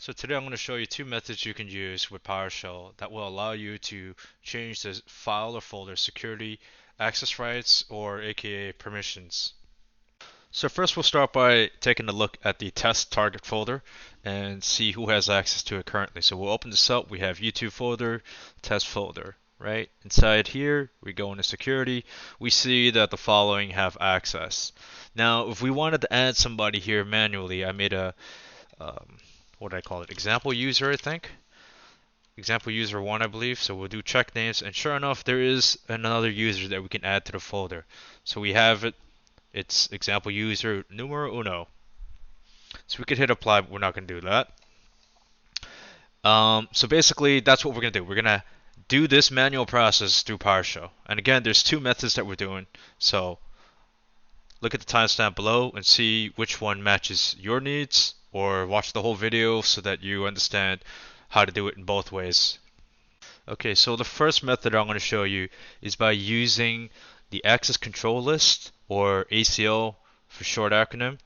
So today I'm going to show you two methods you can use with PowerShell that will allow you to change the file or folder security, access rights, or aka permissions. So first we'll start by taking a look at the test target folder and see who has access to it currently. So we'll open this up. We have YouTube folder, test folder, right? Inside here, we go into security. We see that the following have access. Now, if we wanted to add somebody here manually, I made a what did I call it? Example user, I think. Example user 1, I believe. So we'll do check names, and sure enough, there is another user that we can add to the folder. So we have it. It's example user numero uno. So we could hit apply, but we're not going to do that. So basically, that's what we're going to do. We're going to do this manual process through PowerShell. And again, there's two methods that we're doing. So look at the timestamp below and see which one matches your needs, or watch the whole video so that you understand how to do it in both ways. Okay, so the first method I'm going to show you is by using the access control list, or ACL for short acronym,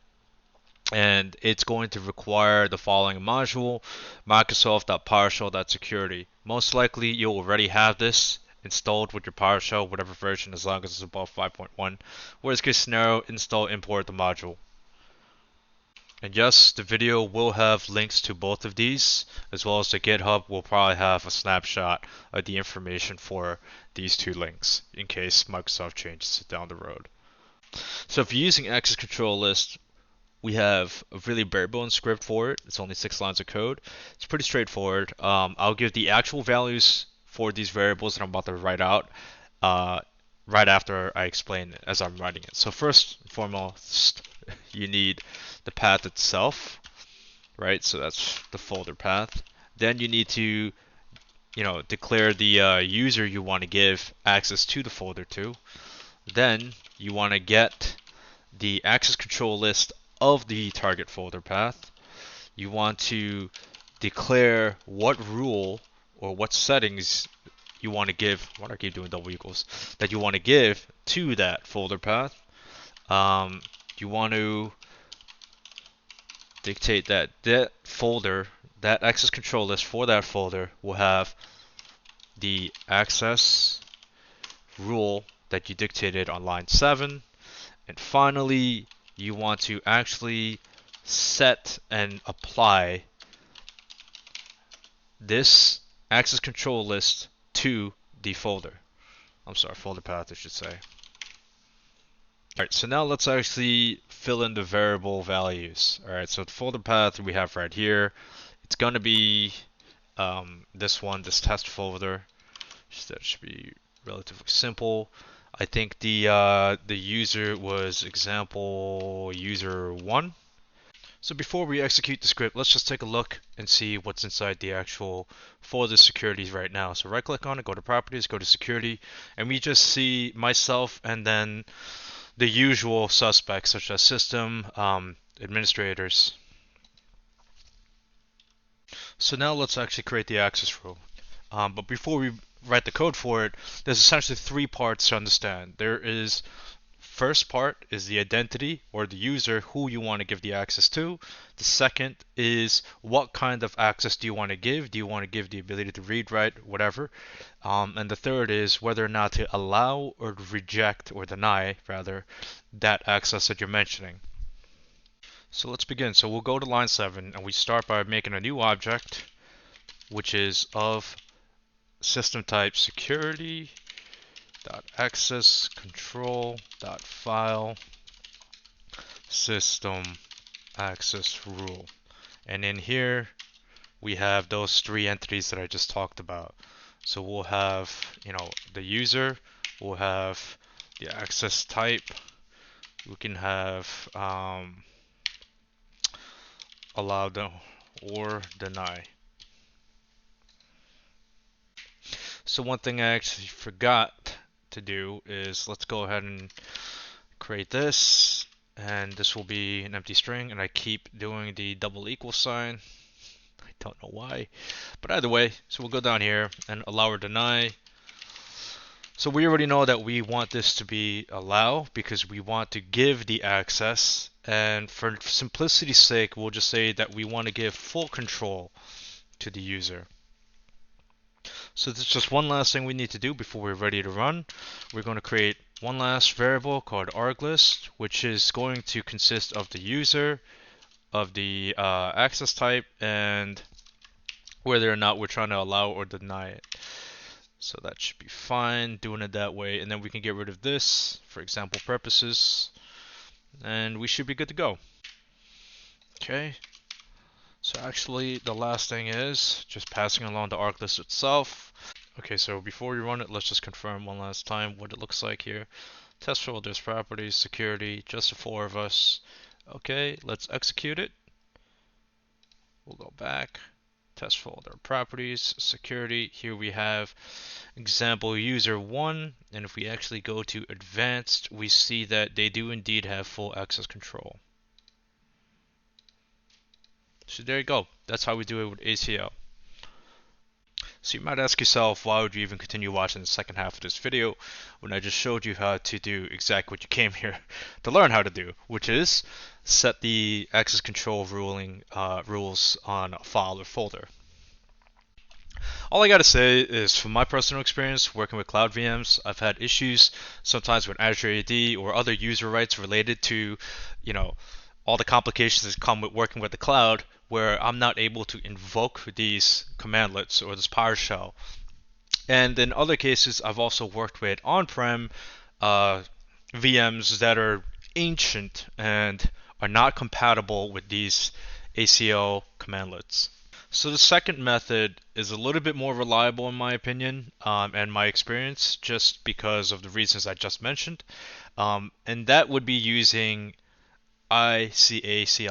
and it's going to require the following module: Microsoft.PowerShell.security. Most likely you'll already have this installed with your PowerShell, whatever version, as long as it's above 5.1. Worst case scenario, install, import the module. And yes, the video will have links to both of these, as well as the GitHub will probably have a snapshot of the information for these two links in case Microsoft changes it down the road. So if you're using access control list, we have a really bare bones script for it. It's only 6 lines of code. It's pretty straightforward. I'll give the actual values for these variables that I'm about to write out right after I explain it as I'm writing it. So first and foremost, you need the path itself, right? So that's the folder path. Then you need to, declare the user you want to give access to the folder to. Then you want to get the access control list of the target folder path. You want to declare what rule or what settings you want to give. Why do I keep doing double equals? That you want to give to that folder path. You want to dictate that that folder, that access control list for that folder, will have the access rule that you dictated on line 7. And finally, you want to actually set and apply this access control list to the folder. I'm sorry, folder path, I should say. Alright, so now let's actually fill in the variable values. Alright, so the folder path we have right here, it's going to be this one, this test folder. That should be relatively simple. I think the user was example user 1. So before we execute the script, let's just take a look and see what's inside the actual folder securities right now. So right click on it, go to properties, go to security, and we just see myself and then the usual suspects such as system administrators. So now let's actually create the access rule. But before we write the code for it, there's essentially 3 parts to understand. There is first part is the identity, or the user who you want to give the access to. The second is what kind of access do you want to give? Do you want to give the ability to read, write, whatever? And the third is whether or not to allow or reject, or deny rather, that access that you're mentioning. So let's begin. So we'll go to line 7 and we start by making a new object, which is of system type security access control file system access rule. And in here we have those 3 entities that I just talked about. So we'll have the user, we'll have the access type, we can have allow or deny. So one thing I actually forgot to do is, let's go ahead and create this, and this will be an empty string, and I keep doing the double equal sign. I don't know why, but either way, so we'll go down here and allow or deny. So we already know that we want this to be allow because we want to give the access, And for simplicity's sake, we'll just say that we want to give full control to the user. So there's just one last thing we need to do before we're ready to run. We're going to create one last variable called argumentlist, which is going to consist of the user, of the access type, and whether or not we're trying to allow or deny it. So that should be fine doing it that way, and then we can get rid of this for example purposes, and we should be good to go. Okay, so actually the last thing is just passing along the argumentlist itself. Okay, so before we run it, let's just confirm one last time what it looks like here. Test folders, properties, security, just the 4 of us. Okay, let's execute it. We'll go back. Test folder, properties, security. Here we have example user 1, and if we actually go to advanced, we see that they do indeed have full access control. So there you go. That's how we do it with ACL. So you might ask yourself, why would you even continue watching the second half of this video when I just showed you how to do exactly what you came here to learn how to do, which is set the access control rules on a file or folder. All I gotta say is, from my personal experience working with cloud VMs, I've had issues sometimes with Azure AD or other user rights related to, all the complications that come with working with the cloud, where I'm not able to invoke these commandlets or this PowerShell. And in other cases, I've also worked with on-prem VMs that are ancient and are not compatible with these ACL commandlets. So the second method is a little bit more reliable in my opinion and my experience, just because of the reasons I just mentioned. And that would be using ICACLS.exe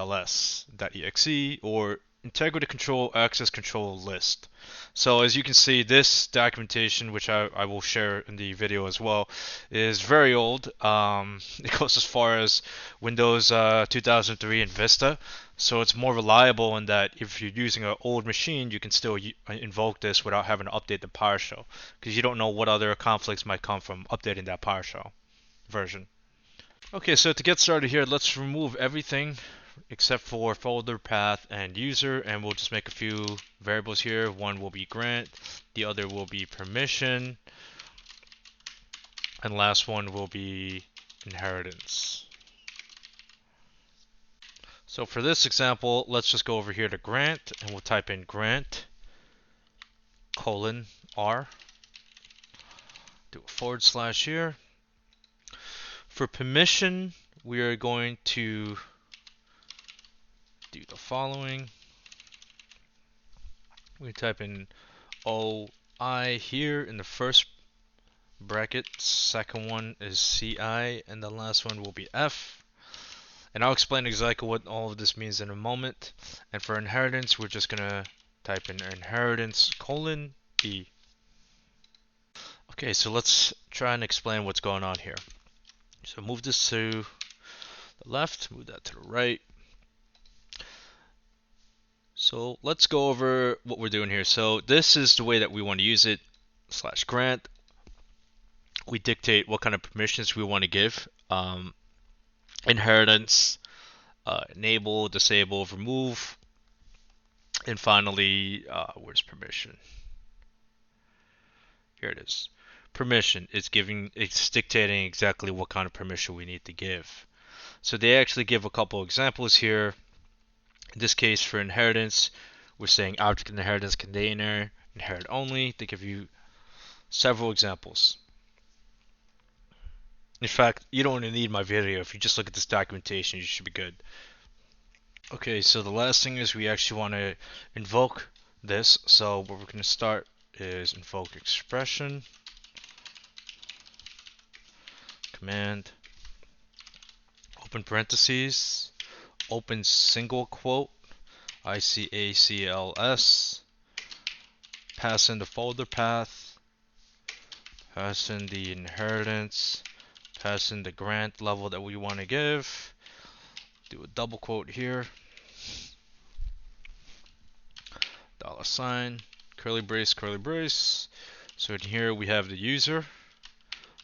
or integrity control access control list. So as you can see, this documentation, which I will share in the video as well, is very old. It goes as far as Windows 2003 and Vista. So it's more reliable in that if you're using an old machine, you can still invoke this without having to update the PowerShell, because you don't know what other conflicts might come from updating that PowerShell version. Okay, so to get started here, let's remove everything except for folder, path, and user, and we'll just make a few variables here. One will be grant, the other will be permission, and last one will be inheritance. So for this example, let's just go over here to grant, and we'll type in grant :R, do a / here. For permission, we are going to do the following. We type in OI here in the first bracket, second one is CI, and the last one will be F. And I'll explain exactly what all of this means in a moment. And for inheritance, we're just going to type in inheritance : B. Okay, so let's try and explain what's going on here. So move this to the left, move that to the right. So let's go over what we're doing here. So this is the way that we want to use it, /grant. We dictate what kind of permissions we want to give. Inheritance, enable, disable, remove, and finally, where's permission? Here it is. Permission is it's dictating exactly what kind of permission we need to give. So they actually give a couple examples here. In this case, for inheritance, we're saying object inheritance container, inherit only. They give you several examples. In fact, you don't even need my video. If you just look at this documentation, you should be good. Okay, so the last thing is we actually want to invoke this. So what we're going to start is invoke expression, command, open parentheses, open single quote, ICACLS, pass in the folder path, pass in the inheritance, pass in the grant level that we want to give, do a double quote here, $, curly brace, curly brace. So in here we have the user,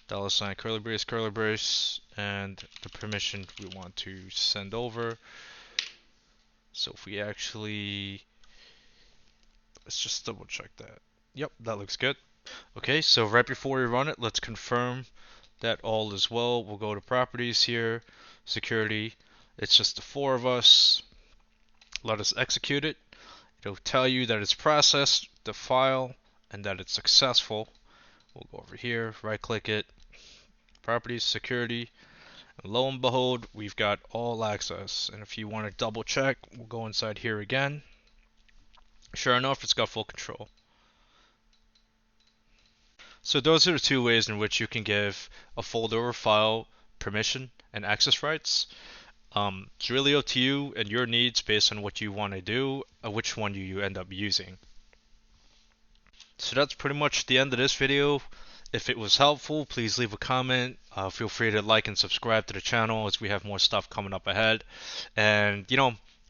$, curly brace, and the permission we want to send over. So if we actually, let's just double check that. Yep, that looks good. Okay, so right before we run it, let's confirm that all is well. We'll go to properties here, security. It's just the 4 of us. Let us execute it. It'll tell you that it's processed the file and that it's successful. We'll go over here, right click it, properties, security, and lo and behold, we've got all access. And if you want to double check, we'll go inside here again. Sure enough, it's got full control. So those are the 2 ways in which you can give a folder or file permission and access rights. It's really up to you and your needs based on what you want to do, which one you end up using. So that's pretty much the end of this video. If it was helpful, please leave a comment. Feel free to like and subscribe to the channel as we have more stuff coming up ahead. And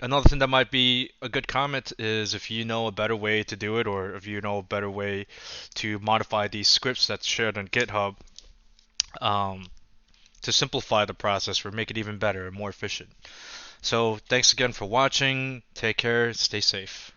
another thing that might be a good comment is if you know a better way to do it, or if you know a better way to modify these scripts that's shared on GitHub to simplify the process or make it even better and more efficient. So thanks again for watching. Take care. Stay safe.